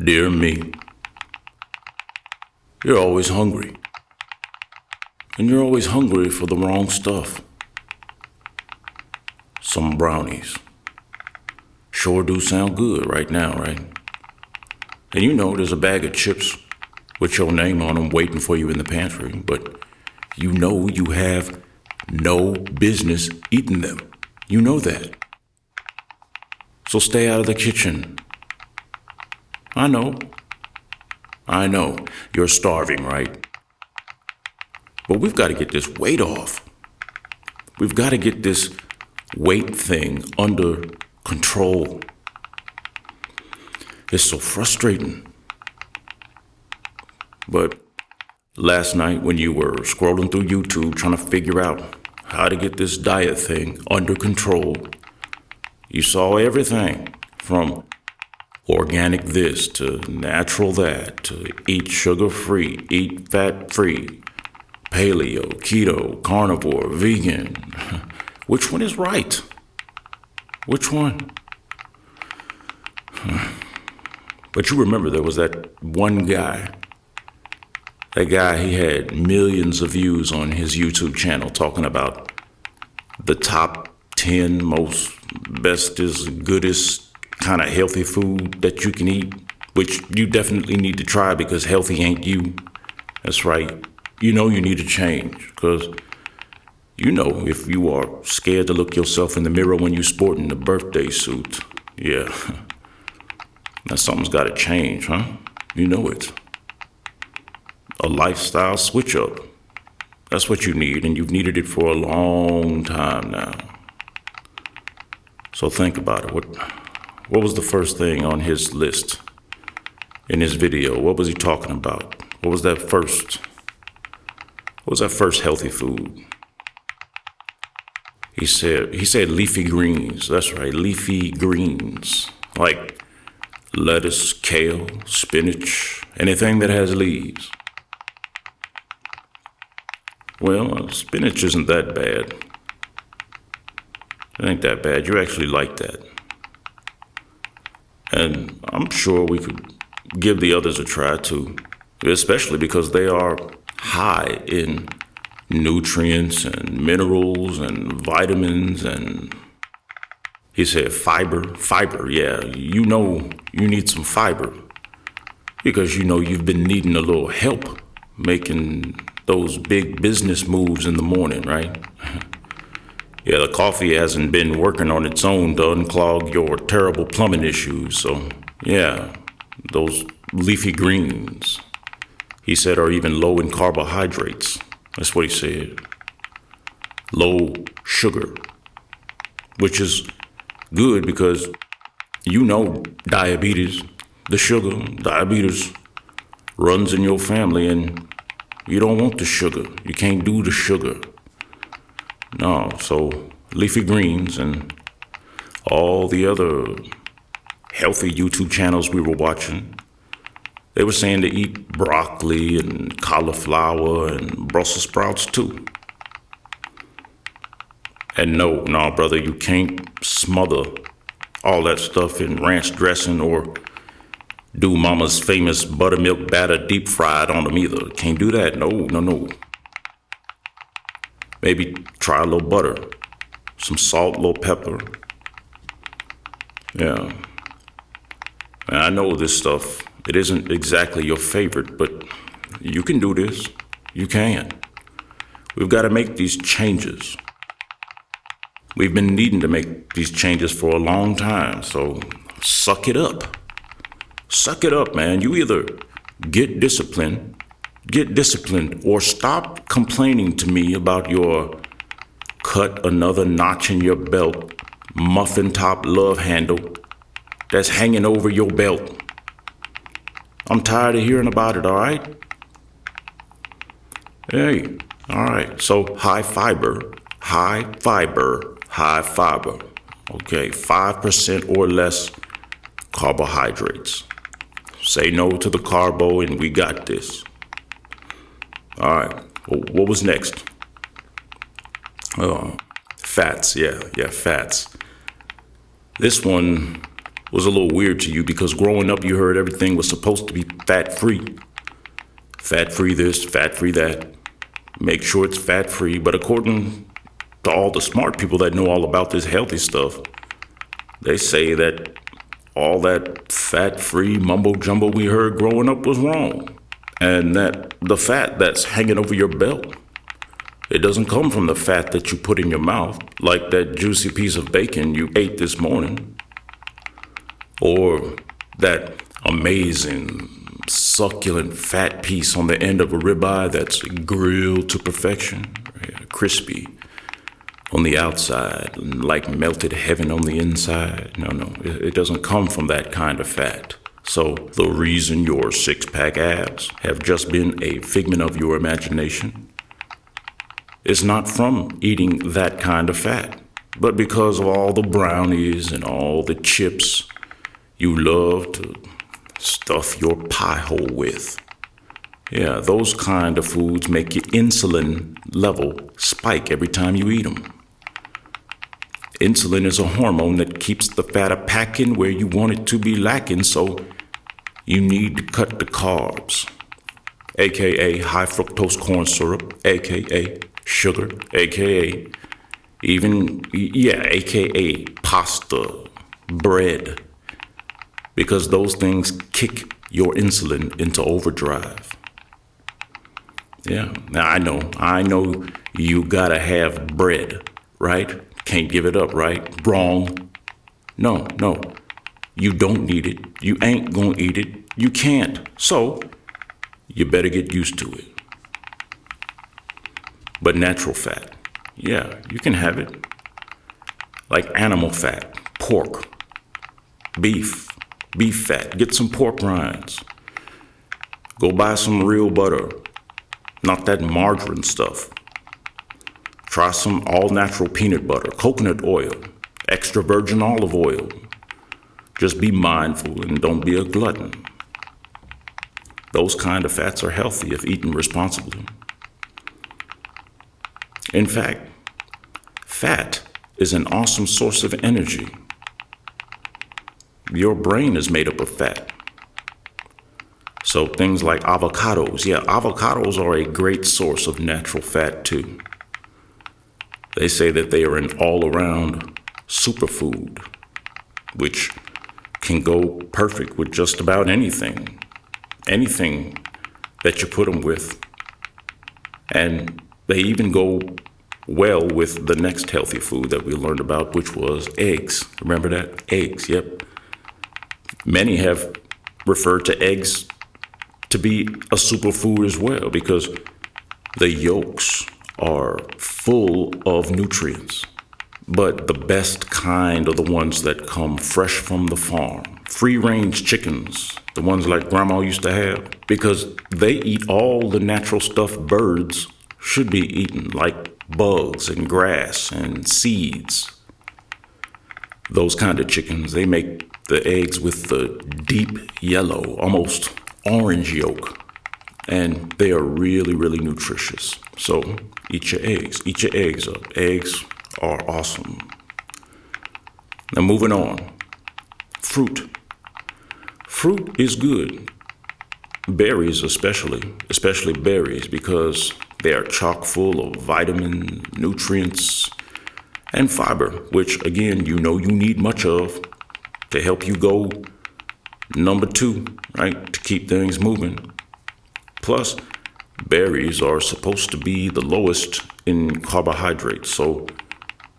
Dear me, you're always hungry. And you're always hungry for the wrong stuff. Some brownies. Sure do sound good right now, right? And you know there's a bag of chips with your name on them waiting for you in the pantry, but you know you have no business eating them. You know that. So stay out of the kitchen. I know, you're starving, right? But we've got to get this weight off. We've got to get this weight thing under control. It's so frustrating. But last night when you were scrolling through YouTube trying to figure out how to get this diet thing under control, you saw everything from organic this to natural that to eat sugar-free, eat fat-free, paleo, keto, carnivore, vegan. Which one is right? Which one? But you remember there was that one guy. That guy, he had millions of views on his YouTube channel talking about the top 10 most bestest, goodest kind of healthy food that you can eat, which you definitely need to try because healthy ain't you. That's right. You know you need to change because you know if you are scared to look yourself in the mirror when you're sporting the birthday suit, yeah, now something's got to change, huh? You know it. A lifestyle switch up. That's what you need, and you've needed it for a long time now. So think about it. What was the first thing on his list in his video? What was he talking about? What was that first healthy food? He said leafy greens. That's right, leafy greens. Like lettuce, kale, spinach, anything that has leaves. Well, spinach isn't that bad. It ain't that bad. You actually like that. And I'm sure we could give the others a try too, especially because they are high in nutrients and minerals and vitamins and he said fiber, yeah, you know you need some fiber because you know you've been needing a little help making those big business moves in the morning, right? Yeah, the coffee hasn't been working on its own to unclog your terrible plumbing issues. So, yeah, those leafy greens, he said, are even low in carbohydrates. That's what he said. Low sugar, which is good because you know diabetes runs in your family and you don't want the sugar. You can't do the sugar. No, so leafy greens and all the other healthy YouTube channels we were watching, they were saying to eat broccoli and cauliflower and Brussels sprouts too. And no, brother, you can't smother all that stuff in ranch dressing or do mama's famous buttermilk batter deep fried on them either. Can't do that, no. Maybe try a little butter, some salt, a little pepper. Yeah. And I know this stuff, it isn't exactly your favorite, but you can do this. You can. We've got to make these changes. We've been needing to make these changes for a long time, so suck it up. Suck it up, man. You either get disciplined, or stop complaining to me about your cut another notch in your belt, muffin top love handle that's hanging over your belt. I'm tired of hearing about it, all right? Hey, all right. So high fiber. Okay, 5% or less carbohydrates. Say no to the carbo and we got this. All right, what was next? Fats, yeah, fats. This one, was a little weird to you because growing up you heard everything was supposed to be fat-free. Fat-free this, fat-free that. Make sure it's fat-free. But according to all the smart people that know all about this healthy stuff, they say that all that fat-free mumbo-jumbo we heard growing up was wrong. And that the fat that's hanging over your belt, it doesn't come from the fat that you put in your mouth, like that juicy piece of bacon you ate this morning. Or that amazing, succulent fat piece on the end of a ribeye that's grilled to perfection, crispy on the outside, and like melted heaven on the inside. No, it doesn't come from that kind of fat. So the reason your six-pack abs have just been a figment of your imagination is not from eating that kind of fat, but because of all the brownies and all the chips you love to stuff your pie hole with. Yeah, those kind of foods make your insulin level spike every time you eat them. Insulin is a hormone that keeps the fat a-packing where you want it to be lacking, so you need to cut the carbs, aka high fructose corn syrup, aka sugar, aka aka pasta, bread, because those things kick your insulin into overdrive. Yeah, now I know you gotta have bread, right? Can't give it up, right? Wrong. No, you don't need it. You ain't gonna eat it. You can't. So, you better get used to it. But natural fat, yeah, you can have it. Like animal fat, pork, beef fat. Get some pork rinds. Go buy some real butter, not that margarine stuff. Try some all-natural peanut butter, coconut oil, extra virgin olive oil. Just be mindful and don't be a glutton. Those kind of fats are healthy if eaten responsibly. In fact, fat is an awesome source of energy. Your brain is made up of fat. So things like avocados, avocados are a great source of natural fat too. They say that they are an all-around superfood, which can go perfect with just about anything that you put them with. And they even go well with the next healthy food that we learned about, which was eggs. Remember that? Eggs, yep. Many have referred to eggs to be a superfood as well because the yolks are full of nutrients. But the best kind are the ones that come fresh from the farm. Free-range chickens, the ones like Grandma used to have, because they eat all the natural stuff birds should be eating, like bugs and grass and seeds. Those kind of chickens, they make the eggs with the deep yellow, almost orange yolk. And they are really, really nutritious. So eat your eggs up. Eggs are awesome. Now moving on. Fruit. Fruit is good. Berries especially berries, because they are chock full of vitamin, nutrients, and fiber, which again, you need much of to help you go number 2, right? To keep things moving. Plus, berries are supposed to be the lowest in carbohydrates, so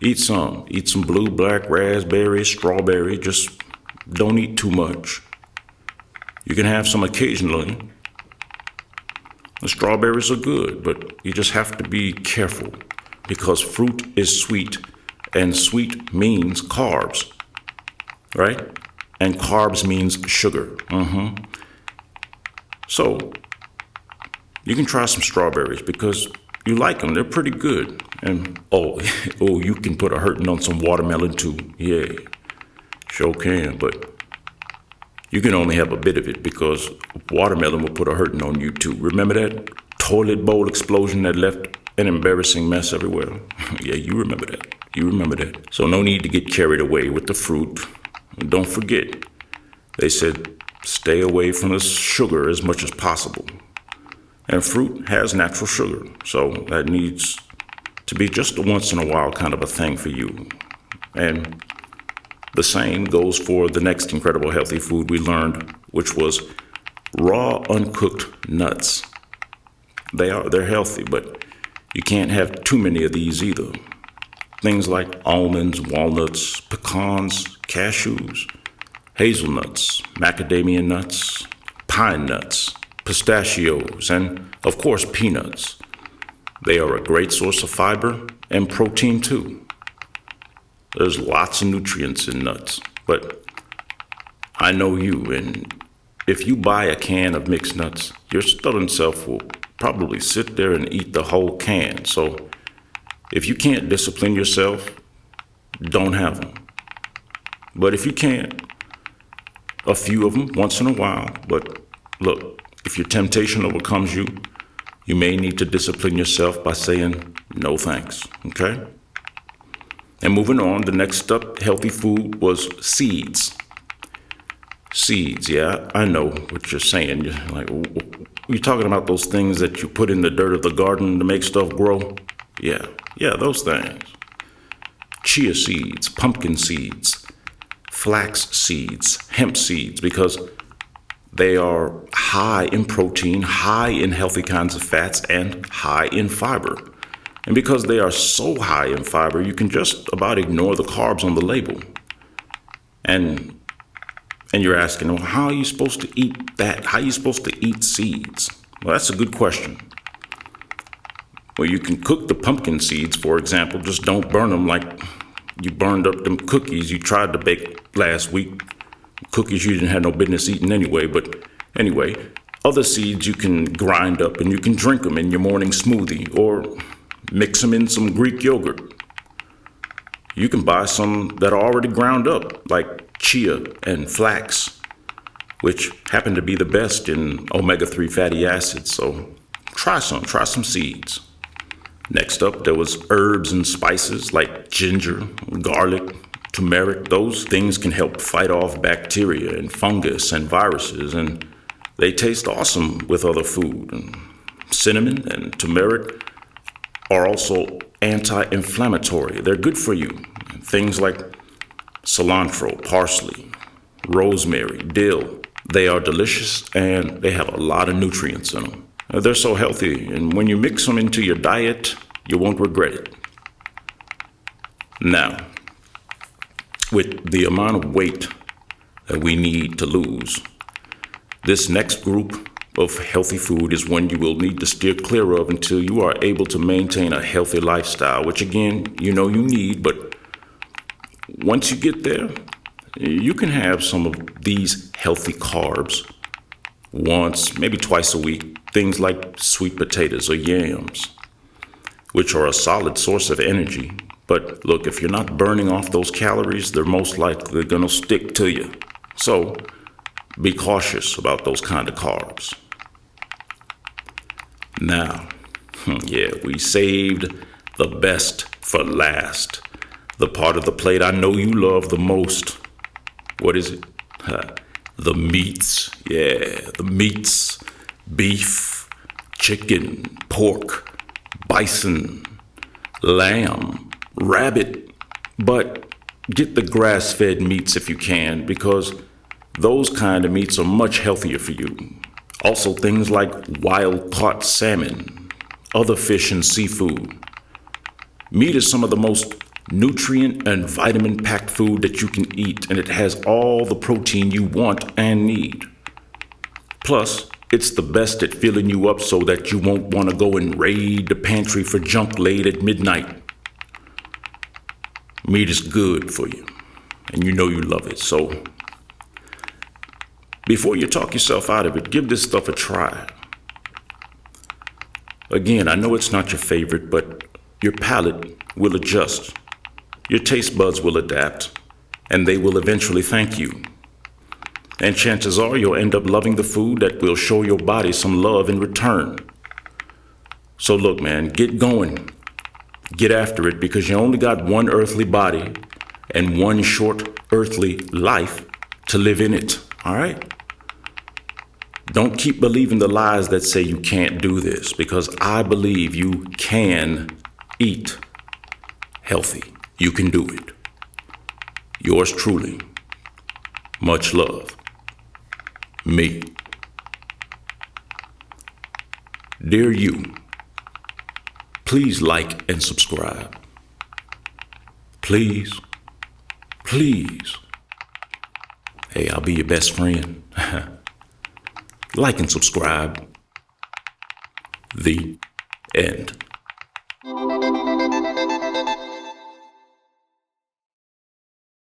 eat some blue, black, raspberry, strawberry, just don't eat too much. You can have some occasionally. The strawberries are good, but you just have to be careful because fruit is sweet, and sweet means carbs, right? And carbs means sugar. So you can try some strawberries because you like them. They're pretty good. And you can put a hurting on some watermelon too. Yeah, sure can, but you can only have a bit of it because watermelon will put a hurting on you too. Remember that toilet bowl explosion that left an embarrassing mess everywhere? Yeah, you remember that. So no need to get carried away with the fruit. And don't forget, they said stay away from the sugar as much as possible. And fruit has natural sugar, so that needs to be just a once in a while kind of a thing for you. And the same goes for the next incredible healthy food we learned, which was raw uncooked nuts. They're healthy, but you can't have too many of these either. Things like almonds, walnuts, pecans, cashews, hazelnuts, macadamia nuts, pine nuts, pistachios, and of course peanuts. They are a great source of fiber and protein too. There's lots of nutrients in nuts, but I know you, and if you buy a can of mixed nuts, your stubborn self will probably sit there and eat the whole can. So if you can't discipline yourself, don't have them. But if you can, a few of them once in a while. But look, if your temptation overcomes you, you may need to discipline yourself by saying no thanks, okay? And moving on, the next up, healthy food was seeds. Seeds, yeah, I know what you're saying. You're talking about those things that you put in the dirt of the garden to make stuff grow? Yeah, those things. Chia seeds, pumpkin seeds, flax seeds, hemp seeds, because they are high in protein, high in healthy kinds of fats, and high in fiber. And because they are so high in fiber, you can just about ignore the carbs on the label. And you're asking, well, how are you supposed to eat that? How are you supposed to eat seeds? Well, that's a good question. Well, you can cook the pumpkin seeds, for example. Just don't burn them like you burned up them cookies you tried to bake last week. Cookies you didn't have no business eating anyway. But anyway, other seeds you can grind up and you can drink them in your morning smoothie or mix them in some Greek yogurt. You can buy some that are already ground up, like chia and flax, which happen to be the best in omega-3 fatty acids. So try some seeds. Next up, there was herbs and spices like ginger, garlic, turmeric. Those things can help fight off bacteria and fungus and viruses, and they taste awesome with other food. And cinnamon and turmeric are also anti-inflammatory. They're good for you. Things like cilantro, parsley, rosemary, dill. They are delicious and they have a lot of nutrients in them. They're so healthy, and when you mix them into your diet, you won't regret it. Now, with the amount of weight that we need to lose, this next group of healthy food is one you will need to steer clear of until you are able to maintain a healthy lifestyle, which again, you know you need, but once you get there, you can have some of these healthy carbs once, maybe twice a week. Things like sweet potatoes or yams, which are a solid source of energy. But look, if you're not burning off those calories, they're most likely going to stick to you. So be cautious about those kind of carbs. Now, we saved the best for last. The part of the plate I know you love the most. What is it? The meats. Yeah, the meats. Beef, chicken, pork, bison, lamb, rabbit. But get the grass-fed meats if you can, because those kind of meats are much healthier for you. Also things like wild-caught salmon, other fish and seafood. Meat is some of the most nutrient and vitamin-packed food that you can eat, and it has all the protein you want and need. Plus, it's the best at filling you up so that you won't want to go and raid the pantry for junk late at midnight. Meat is good for you, and you know you love it. So before you talk yourself out of it, give this stuff a try. Again, I know it's not your favorite, but your palate will adjust. Your taste buds will adapt, and they will eventually thank you. And chances are you'll end up loving the food that will show your body some love in return. So look, man, get going. Get after it, because you only got one earthly body and one short earthly life to live in it. All right? Don't keep believing the lies that say you can't do this, because I believe you can eat healthy. You can do it. Yours truly. Much love. Me. Dear you, please like and subscribe. Please. Please. Hey, I'll be your best friend. Like and subscribe. The end.